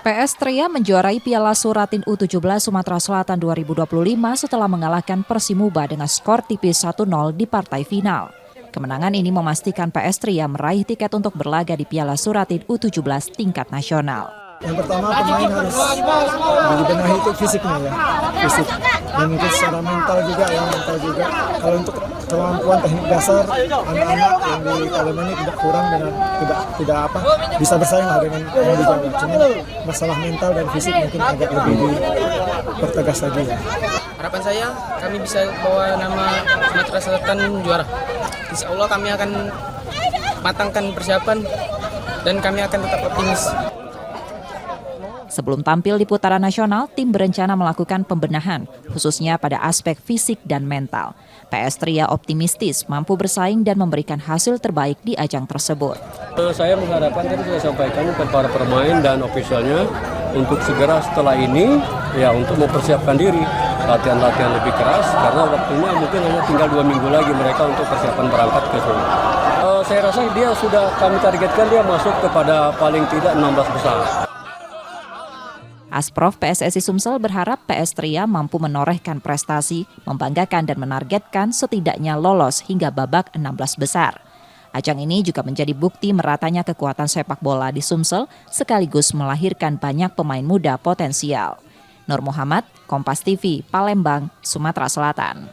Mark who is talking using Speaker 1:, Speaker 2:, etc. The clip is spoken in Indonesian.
Speaker 1: PS Tria menjuarai Piala Suratin U17 Sumatera Selatan 2025 setelah mengalahkan Persimuba dengan skor tipis 1-0 di partai final. Kemenangan ini memastikan PS Tria meraih tiket untuk berlaga di Piala Suratin U17 tingkat nasional.
Speaker 2: Yang pertama pemain harus dibenahi itu fisiknya ya, fisik. Dan itu secara mental juga ya, Kalau untuk kemampuan teknik dasar anak-anak yang di Kalimantan ini tidak kurang dan tidak bisa bersaing lah dengan yang di Jawa. Cuma masalah mental dan fisik mungkin agak lebih dipertegas lagi ya.
Speaker 3: Harapan saya kami bisa bawa nama Sumatera Selatan juara. Insya Allah kami akan matangkan persiapan dan kami akan tetap optimis.
Speaker 1: Sebelum tampil di putaran nasional, tim berencana melakukan pembenahan, khususnya pada aspek fisik dan mental. PS Tria optimistis mampu bersaing dan memberikan hasil terbaik di ajang tersebut.
Speaker 4: Saya mengharapkan, tadi saya sampaikan kepada para pemain dan ofisialnya untuk segera setelah ini ya untuk mempersiapkan diri, latihan-latihan lebih keras karena waktunya mungkin hanya tinggal 2 minggu lagi mereka untuk persiapan berangkat ke Solo. Saya rasa dia sudah kami targetkan dia masuk kepada paling tidak 16 besar.
Speaker 1: Asprof PSSI Sumsel berharap PS Tria mampu menorehkan prestasi, membanggakan dan menargetkan setidaknya lolos hingga babak 16 besar. Ajang ini juga menjadi bukti meratanya kekuatan sepak bola di Sumsel sekaligus melahirkan banyak pemain muda potensial. Nur Muhammad, Kompas TV, Palembang, Sumatera Selatan.